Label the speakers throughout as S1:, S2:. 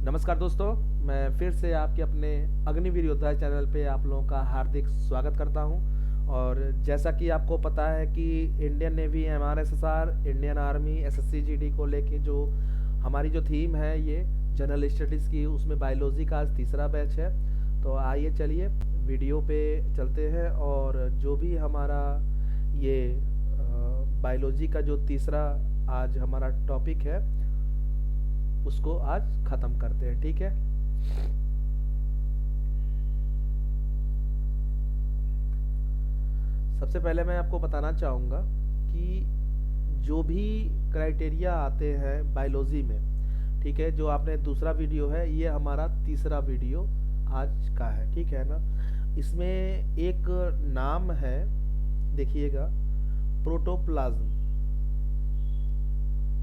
S1: नमस्कार दोस्तों, मैं फिर से आपके अपने अग्निवीर योद्धा चैनल पे आप लोगों का हार्दिक स्वागत करता हूं। और जैसा कि आपको पता है कि Indian Navy, MRSSR, Indian Army, SSC को लेके जो हमारी जो थीम है ये जनरल स्टडीज़ की, उसमें बायोलॉजी का आज तीसरा बैच है। तो आइए चलिए वीडियो पे चलते हैं और जो भी हमारा ये बायोलॉजी का जो तीसरा आज हमारा टॉपिक है उसको आज खत्म करते हैं, ठीक है। सबसे पहले मैं आपको बताना चाहूँगा कि जो भी क्राइटेरिया आते हैं बायोलॉजी में, ठीक है, जो आपने दूसरा वीडियो है ये हमारा तीसरा वीडियो आज का है, ठीक है ना। इसमें एक नाम है, देखिएगा, प्रोटोप्लाज्म।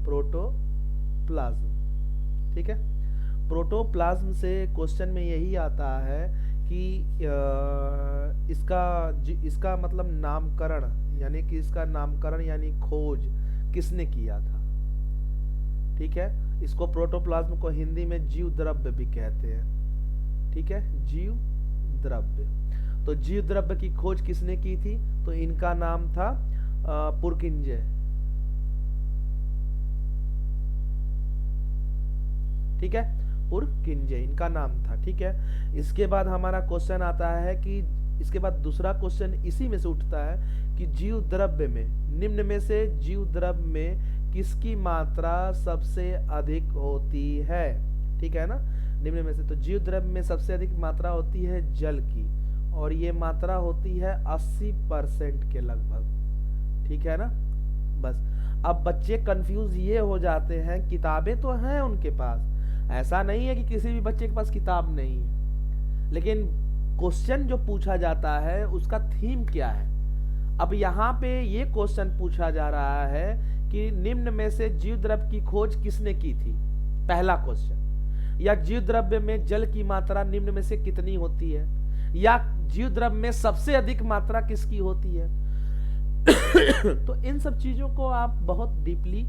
S1: प्रोटोप्लाज्म, ठीक है। प्रोटोप्लाज्म से क्वेश्चन में यही आता है कि इसका मतलब नामकरण, यानी कि इसका नामकरण यानी खोज किसने किया था, ठीक है। इसको प्रोटोप्लाज्म को हिंदी में जीव द्रव्य भी कहते हैं, ठीक है, जीव द्रव्य। तो जीव द्रव्य की खोज किसने की थी? तो इनका नाम था पुरकिंजे, ठीक है, पुरकिंजे इनका नाम था, ठीक है। इसके बाद हमारा क्वेश्चन आता है कि इसके बाद दूसरा क्वेश्चन इसी में से उठता है कि जीव द्रव्य में, निम्न में से जीव द्रव्य में किसकी मात्रा सबसे अधिक होती है, ठीक है ना। निम्न में से तो जीव द्रव्य में सबसे अधिक मात्रा होती है जल की, और ये मात्रा होती है 80% के लगभग, ठीक है ना। बस अब बच्चे कंफ्यूज ये हो जाते हैं, किताबें तो हैं उनके पास, ऐसा नहीं है कि किसी भी बच्चे के पास किताब नहीं है, लेकिन क्वेश्चन जो पूछा जाता है उसका थीम क्या है। अब यहाँ पे ये क्वेश्चन पूछा जा रहा है कि निम्न में से जीव द्रव्य की खोज किसने की थी, पहला क्वेश्चन। या जीव द्रव्य में जल की मात्रा निम्न में से कितनी होती है, या जीव द्रव्य में सबसे अधिक मात्रा किसकी होती है। तो इन सब चीजों को आप बहुत डीपली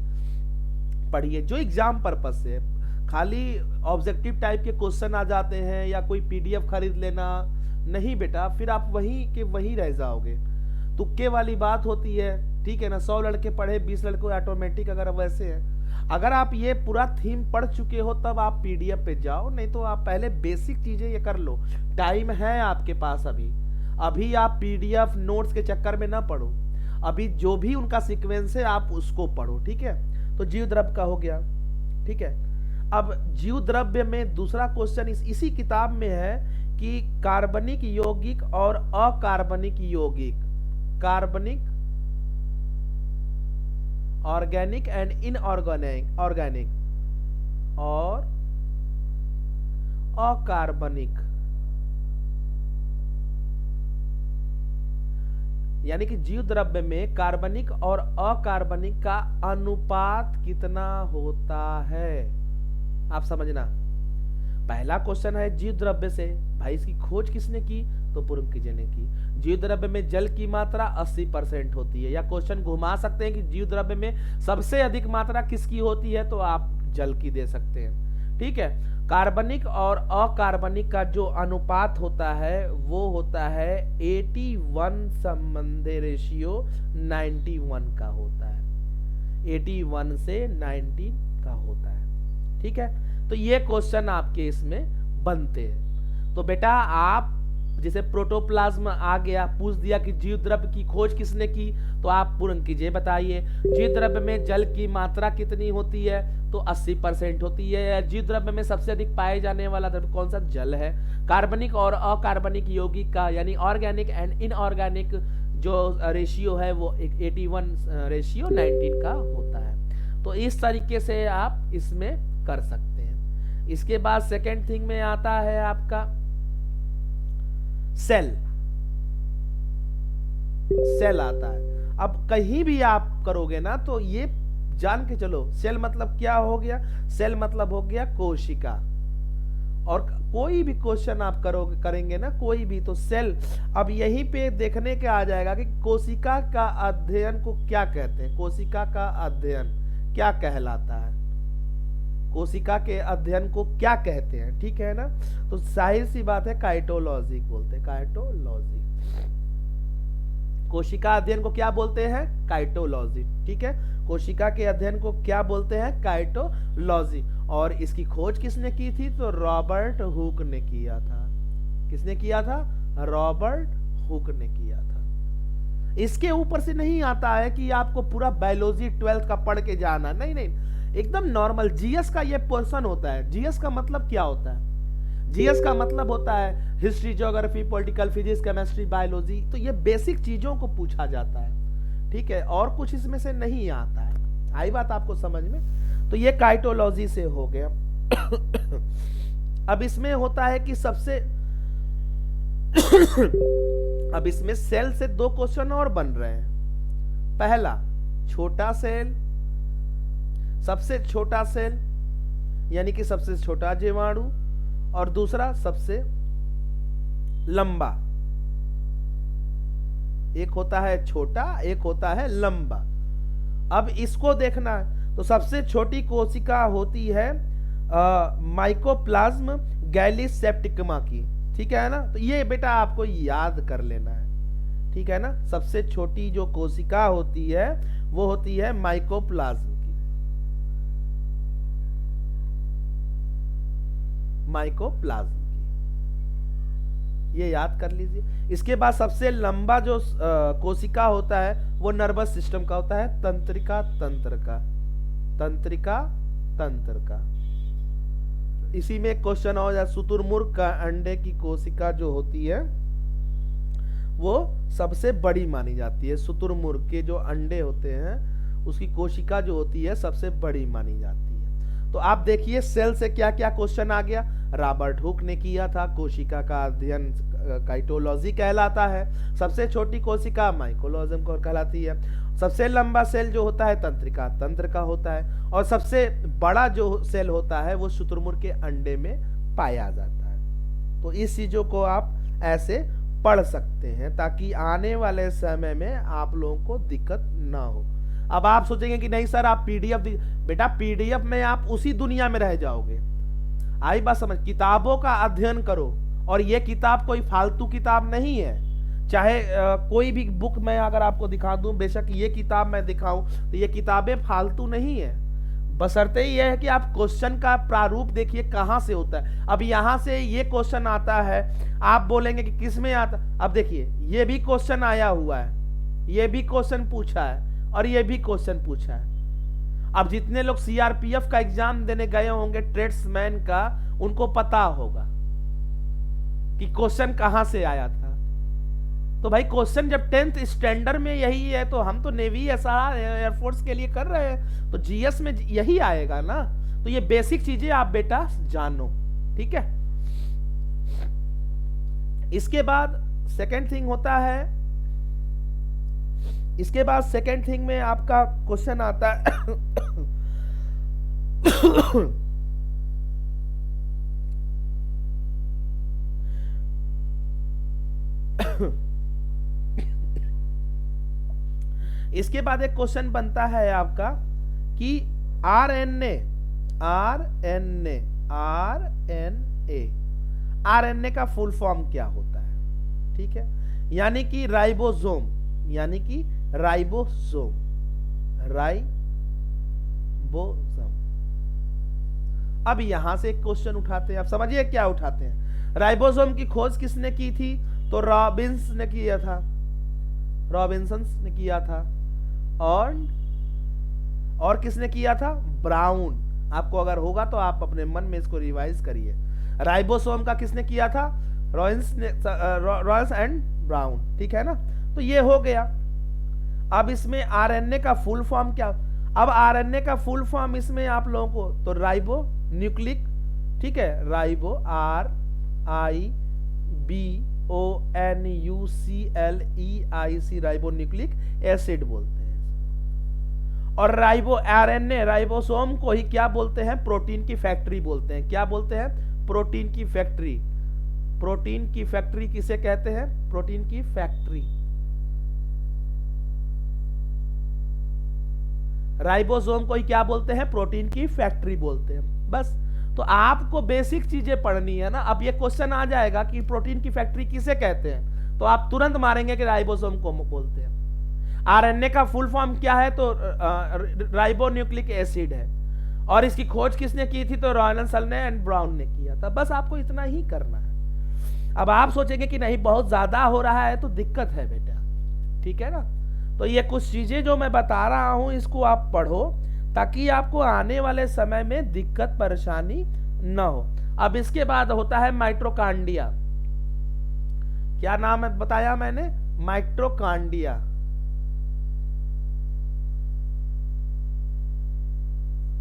S1: पढ़िए, जो एग्जाम पर्पज से। खाली ऑब्जेक्टिव टाइप के क्वेश्चन आ जाते हैं या कोई पीडीएफ खरीद लेना, नहीं बेटा, फिर आप वहीं के वहीं रह जाओगे। तुक्के वाली बात होती है, ठीक है ना। 100 लड़के पढ़े 20 लड़के ऑटोमेटिक अगर वैसे हैं। अगर आप ये पूरा थीम पढ़ चुके हो तब आप पीडीएफ पे जाओ, नहीं तो आप पहले बेसिक चीजें ये कर लो। टाइम है आपके पास अभी आप पीडीएफ नोट्स के चक्कर में ना पढ़ो, अभी जो भी उनका सीक्वेंस है आप उसको पढ़ो, ठीक है। तो जीव द्रव्य का हो गया, ठीक है। अब जीव द्रव्य में दूसरा क्वेश्चन इसी किताब में है कि कार्बनिक यौगिक और अकार्बनिक यौगिक, कार्बनिक, ऑर्गेनिक एंड इनऑर्गेनिक, ऑर्गेनिक और अकार्बनिक, यानी कि जीव द्रव्य में कार्बनिक और अकार्बनिक का अनुपात कितना होता है, आप समझना। पहला क्वेश्चन है जीव द्रव्य से, भाई इसकी खोज किसने की? तो पुरकिंजे ने की। जीव द्रव्य में जल की मात्रा 80% होती है, या क्वेश्चन घुमा सकते हैं कि जीव द्रव्य में सबसे अधिक मात्रा किसकी होती है, तो आप जल की दे सकते हैं, ठीक है। कार्बनिक और अकार्बनिक का जो अनुपात होता है वो होता है 81 संबंधी रेशियो 91 का होता है, 81 से 19 का होता है, ठीक है। तो ये क्वेश्चन आपके इसमें बनते हैं। तो बेटा आप जैसे प्रोटोप्लाज्म आ गया, पूछ दिया कि जीव द्रव्य की खोज किसने की, तो आप पुरकिंजे बताइए। जीव द्रव्य में जल की मात्रा कितनी होती है, तो 80% होती है। जीव द्रव्य में सबसे अधिक पाए जाने वाला द्रव्य कौन सा? जल है। कार्बनिक और अकार्बनिक यौगिक का, यानी ऑर्गेनिक एंड इनऑर्गेनिक जो रेशियो है वो 81:19 का होता है। तो इस तरीके से आप इसमें कर सकते हैं। इसके बाद सेकेंड थिंग में आता है आपका सेल। सेल आता है। अब कहीं भी आप करोगे ना तो ये जान के चलो, सेल मतलब क्या हो गया? सेल मतलब हो गया कोशिका। और कोई भी क्वेश्चन आप करेंगे ना, कोई भी, तो सेल, अब यहीं पे देखने के आ जाएगा कि कोशिका का अध्ययन को क्या कहते हैं, कोशिका का अध्ययन क्या कहलाता है। कोशिका के अध्ययन को क्या कहते हैं, ठीक है ना। तो जाहिर सी बात है काइटोलॉजी बोलते हैं, काइटोलॉजी। कोशिका अध्ययन को क्या बोलते हैं, काइटोलॉजी, ठीक है। कोशिका के अध्ययन को क्या बोलते हैं, काइटोलॉजी। और इसकी खोज किसने की थी, तो रॉबर्ट हुक ने किया था। किसने किया था, रॉबर्ट हुक ने किया था। इसके ऊपर से नहीं आता है कि आपको पूरा बायोलॉजी 12th का पढ़ के जाना, नहीं नहीं, एकदम नॉर्मल जीएस का ये पोर्शन होता है। जीएस का मतलब क्या होता है, जीएस का मतलब होता है history, geography, political, physics, chemistry, biology. तो ये बेसिक चीजों को पूछा जाता है, ठीक है, और कुछ इसमें से नहीं आता है। आई बात आपको समझ में। तो ये काइटोलॉजी से हो गया। अब इसमें होता है कि सबसे अब इसमें सेल से दो क्वेश्चन और बन रहे हैं। पहला, छोटा सेल, सबसे छोटा सेल यानी कि सबसे छोटा जीवाणु, और दूसरा सबसे लंबा। एक होता है छोटा, एक होता है लंबा। अब इसको देखना है तो सबसे छोटी कोशिका होती है माइकोप्लाज्म गैलीसेप्टिकमा की, ठीक है ना। तो ये बेटा आपको याद कर लेना है, ठीक है ना। सबसे छोटी जो कोशिका होती है वो होती है माइकोप्लाज्म की, माइकोप्लाज्म की, ये याद कर लीजिए। इसके बाद सबसे लंबा जो कोशिका होता है वो नर्वस सिस्टम का होता है, तंत्रिका तंत्र का, तंत्रिका तंत्र का। इसी में क्वेश्चन हो जाए, शुतुरमुर्ग का अंडे की कोशिका जो होती है वो सबसे बड़ी मानी जाती है। शुतुरमुर्ग के जो अंडे होते हैं उसकी कोशिका जो होती है सबसे बड़ी मानी जाती है। तो आप देखिए सेल से क्या क्या क्वेश्चन आ गया। रॉबर्ट हुक ने किया था, कोशिका का अध्ययन काइटोलॉजी कहलाता है। सबसे छोटी कोशिका माइकोप्लाज्म को कहलाती है। सबसे लंबा सेल जो होता है तंत्रिका तंत्र का होता है, और सबसे बड़ा जो सेल होता है वो शुतुरमुर्ग के अंडे में पाया जाता है। तो इस चीजों को आप ऐसे पढ़ सकते हैं ताकि आने वाले समय में आप लोगों को दिक्कत ना हो। अब आप सोचेंगे कि नहीं सर आप पीडीएफ, बेटा पीडीएफ में आप उसी दुनिया में रह जाओगे। आई बात समझ, किताबों का अध्ययन करो, और ये किताब कोई फालतू किताब नहीं है। चाहे कोई भी बुक मैं अगर आपको दिखा दूं, बेशक ये किताब मैं दिखाऊं, तो ये किताबें फालतू नहीं है। बशर्ते ये है कि आप क्वेश्चन का प्रारूप देखिए कहां से होता है। अब यहां से ये क्वेश्चन आता है, आप बोलेंगे कि किस में आता। अब देखिए ये भी क्वेश्चन आया हुआ है, ये भी क्वेश्चन पूछा है, और ये भी क्वेश्चन पूछा है। अब जितने लोग सीआरपीएफ का एग्जाम देने गए होंगे ट्रेड्समैन का, उनको पता होगा कि क्वेश्चन कहां से आया था। तो भाई क्वेश्चन जब 10th स्टैंडर्ड में यही है, तो हम तो नेवी एसआर एयरफोर्स के लिए कर रहे हैं, तो जीएस में यही आएगा ना। तो ये बेसिक चीजें आप बेटा जानो, ठीक है। इसके बाद सेकंड थिंग होता है, इसके बाद सेकंड थिंग में आपका क्वेश्चन आता है इसके बाद एक क्वेश्चन बनता है आपका कि आरएनए, आरएनए, आरएनए, आरएनए का फुल फॉर्म क्या होता है, ठीक है। यानी कि राइबोसोम, यानी कि राइबोसोम, राइबोसोम। अब यहां से एक क्वेश्चन उठाते हैं, आप समझिए क्या उठाते हैं। राइबोसोम की खोज किसने की थी, तो रॉबिन्स ने किया था, रॉबिन्सन ने किया था। और किसने किया था, ब्राउन। आपको अगर होगा तो आप अपने मन में इसको रिवाइज करिए। राइबोसोम का किसने किया था, रॉयल्स एंड ब्राउन, ठीक है ना। तो ये हो गया। अब इसमें आरएनए का फुल फॉर्म क्या, अब आरएनए का फुल फॉर्म इसमें आप लोगों को तो राइबो न्यूक्लिक, ठीक है, ribo RIBONUCLEIC, ribo nucleic acid बोलते हैं। और राइबो आरएनए, राइबोसोम को ही क्या बोलते हैं, प्रोटीन की फैक्ट्री बोलते हैं। क्या बोलते हैं, प्रोटीन की फैक्ट्री। प्रोटीन की फैक्ट्री किसे कहते हैं, प्रोटीन की फैक्ट्री। राइबोसोम को ही क्या बोलते हैं, प्रोटीन की फैक्ट्री बोलते हैं। बस। तो आपको बेसिक चीजें पढ़नी है ना। अब ये क्वेश्चन आ जाएगा कि प्रोटीन की फैक्ट्री किसे कहते हैं, तो आप तुरंत मारेंगे कि राइबोसोम को बोलते हैं। आरएनए का फुल फॉर्म क्या है, तो राइबो न्यूक्लिक एसिड है। और इसकी खोज किसने की थी, तो रॉयनसल ने एंड ब्राउन ने किया था। बस आपको इतना ही करना है। अब आप सोचेंगे कि नहीं बहुत ज्यादा हो रहा है, तो दिक्कत है बेटा, ठीक है ना। तो ये कुछ चीजें जो मैं बता रहा हूं इसको आप पढ़ो, ताकि आपको आने वाले समय में दिक्कत परेशानी न हो। अब इसके बाद होता है माइट्रोकांडिया। क्या नाम है बताया मैंने, माइट्रोकांडिया।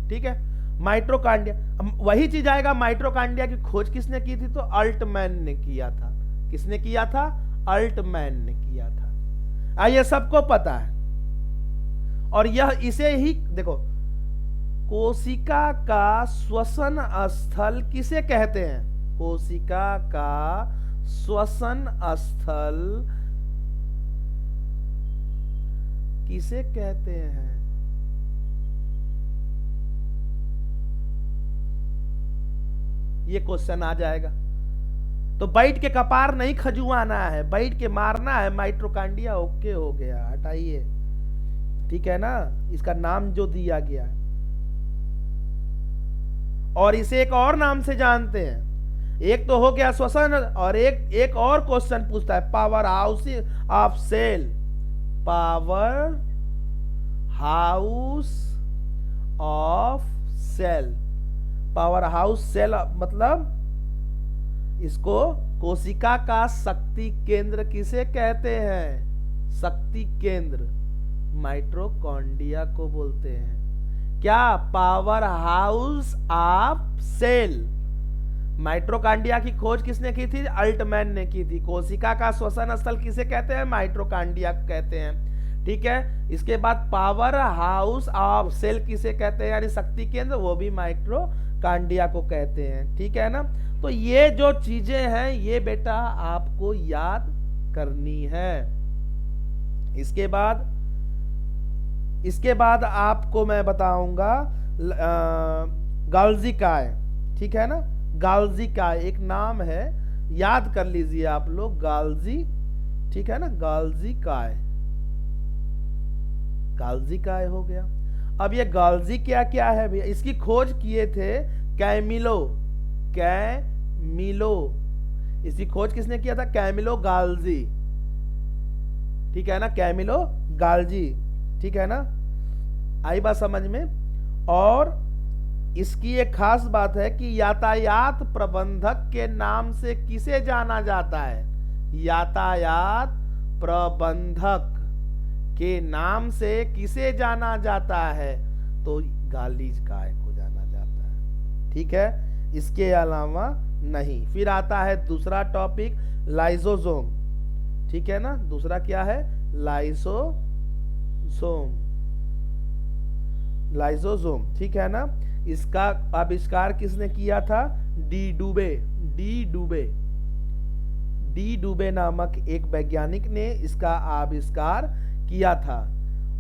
S1: ठीक है, माइट्रोकांडिया। वही चीज आएगा, माइट्रोकांडिया की खोज किसने की थी, तो अल्टमैन ने किया था। किसने किया था, अल्टमैन ने किया था। ये सबको पता है। और यह इसे ही देखो, कोशिका का श्वसन स्थल किसे कहते हैं, कोशिका का श्वसन स्थल किसे कहते हैं। ये क्वेश्चन आ जाएगा। तो बैठ के कपार नहीं खजुआना है, बैठ के मारना है। माइट्रोकांडिया ओके हो गया, हटाइए, ठीक है ना। इसका नाम जो दिया गया है, और इसे एक और नाम से जानते हैं। एक तो हो गया श्वसन, और एक और क्वेश्चन पूछता है, power house of cell. Power house of cell, power house cell मतलब इसको कोशिका का शक्ति केंद्र किसे कहते हैं, शक्ति केंद्र माइट्रोकॉन्ड्रिया को बोलते हैं। क्या, power house of cell. Mitochondria की खोज किसने की थी, अल्टमैन ने की थी। कोशिका का श्वसन स्थल किसे कहते हैं, माइट्रोकांडिया कहते हैं, ठीक है। इसके बाद पावर हाउस ऑफ सेल किसे कहते हैं, यानी शक्ति केंद्र, वो भी माइट्रोकांडिया को कहते हैं, ठीक है ना। तो ये जो चीजें हैं ये बेटा आपको याद करनी है। इसके बाद आपको मैं बताऊंगा गाल्जी काय, ठीक है ना। गाल्जी काय एक नाम है, याद कर लीजिए आप लोग, गाल्जी, ठीक है ना। गाल्जी काय, गाल्जी काय हो गया। अब ये गाल्जी क्या क्या है भैया, इसकी खोज किए थे कैमिलो, कैमिलो, इसकी खोज किसने किया था, कैमिलो गाल्जी, ठीक है ना, कैमिलो गाल्जी, ठीक है ना। आई बात समझ में। और इसकी एक खास बात है कि यातायात प्रबंधक के नाम से किसे जाना जाता है, यातायात प्रबंधक के नाम से किसे जाना जाता है, तो गालीज काय को जाना जाता है, ठीक है। इसके अलावा नहीं। फिर आता है दूसरा टॉपिक, लाइसोसोम, ठीक है ना। दूसरा क्या है, लाइसोसोम, लाइसोसोम, ठीक है ना। इसका आविष्कार किसने किया था, डी डुबे, डी डुबे, डी डुबे नामक एक वैज्ञानिक ने इसका आविष्कार किया था।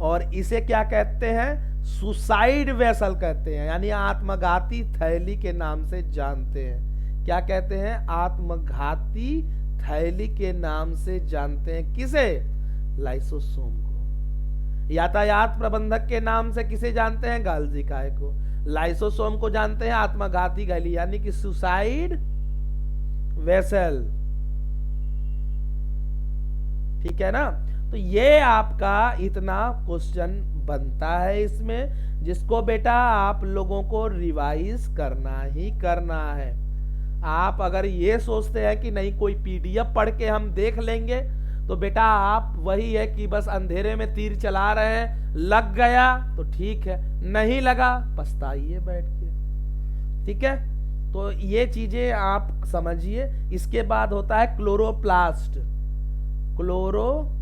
S1: और इसे क्या कहते हैं, सुसाइड वेसल कहते हैं, यानी आत्मघाती थैली के नाम से जानते हैं। क्या कहते हैं, आत्मघाती थैली के नाम से जानते हैं। किसे, लाइसोसोम को। यातायात प्रबंधक के नाम से किसे जानते हैं, गाल्जी काय को। लाइसोसोम को जानते हैं आत्मघाती थैली, यानी कि सुसाइड वेसल, ठीक है ना। तो ये आपका इतना क्वेश्चन बनता है इसमें, जिसको बेटा आप लोगों को रिवाइज करना ही करना है। आप अगर ये सोचते हैं कि नहीं कोई पीडीएफ पढ़ के हम देख लेंगे, तो बेटा आप वही है कि बस अंधेरे में तीर चला रहे हैं, लग गया तो ठीक है, नहीं लगा पछताइए बैठ के, ठीक है। तो ये चीजें आप समझिए। इसके बाद होता है क्लोरोप्लास्ट, क्लोरोप्लास्ट,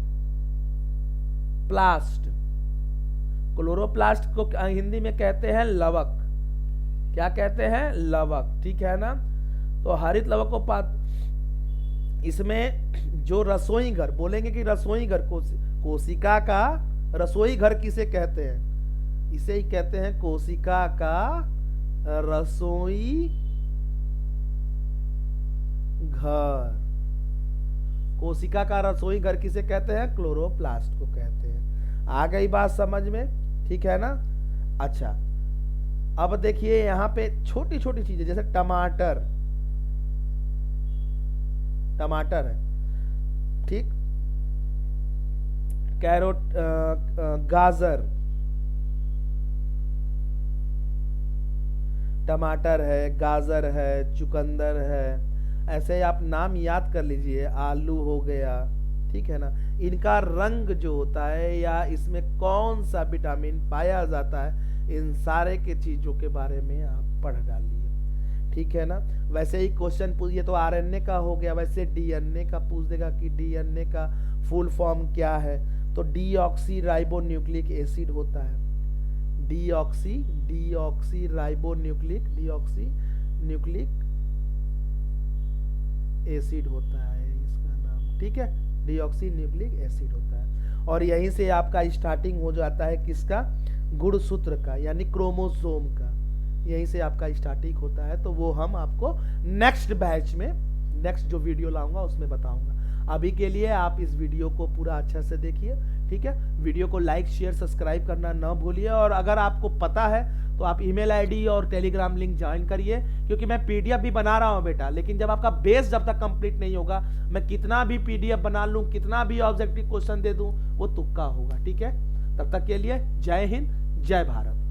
S1: क्लोरोप्लास्ट को हिंदी में कहते हैं लवक। क्या कहते हैं, लवक, ठीक है ना। तो हरित लवक को इसमें जो रसोई घर बोलेंगे कि रसोई घर, कोशिका का रसोई घर किसे कहते हैं, इसे ही कहते हैं कोशिका का रसोई घर। कोशिका का रसोई घर किसे कहते हैं? क्लोरोप्लास्ट को कहते हैं। आ गई बात समझ में? ठीक है ना? अच्छा, अब देखिए यहाँ पे छोटी छोटी चीजें, जैसे टमाटर, टमाटर है, ठीक, कैरोट, गाजर, टमाटर है, गाजर है, चुकंदर है, ऐसे आप नाम याद कर लीजिए, आलू हो गया, ठीक है ना। इनका रंग जो होता है या इसमें कौन सा विटामिन पाया जाता है, इन सारे के चीजों के बारे में आप पढ़ डालिए, ठीक है ना। वैसे ही क्वेश्चन पूछ, ये तो आरएनए का हो गया, वैसे डीएनए का पूछ देगा कि डीएनए का फुल फॉर्म क्या है, तो डीऑक्सी राइबो न्यूक्लिक एसिड होता है। डीऑक्सी राइबो न्यूक्लिक एसिड होता है इसका नाम, ठीक है, डीऑक्सी न्यूक्लिक एसिड होता है। और यहीं से आपका स्टार्टिंग हो जाता है किसका? गुणसूत्र का, यानी क्रोमोसोम का, यहीं से आपका स्टार्टिंग होता है। तो वो हम आपको नेक्स्ट बैच में, नेक्स्ट जो वीडियो लाऊंगा उसमें बताऊंगा। अभी के लिए आप इस वीडियो को पूरा अच्छे से देखिए, ठीक है। वीडियो को लाइक शेयर सब्सक्राइब करना ना भूलिए, और अगर आपको पता है तो आप ईमेल आईडी और टेलीग्राम लिंक ज्वाइन करिए, क्योंकि मैं पीडीएफ भी बना रहा हूं बेटा, लेकिन जब आपका बेस जब तक कंप्लीट नहीं होगा, मैं कितना भी पीडीएफ बना लूं, कितना भी ऑब्जेक्टिव क्वेश्चन दे दूं, वो तुक्का होगा, ठीक है। तब तक के लिए जय हिंद, जय भारत।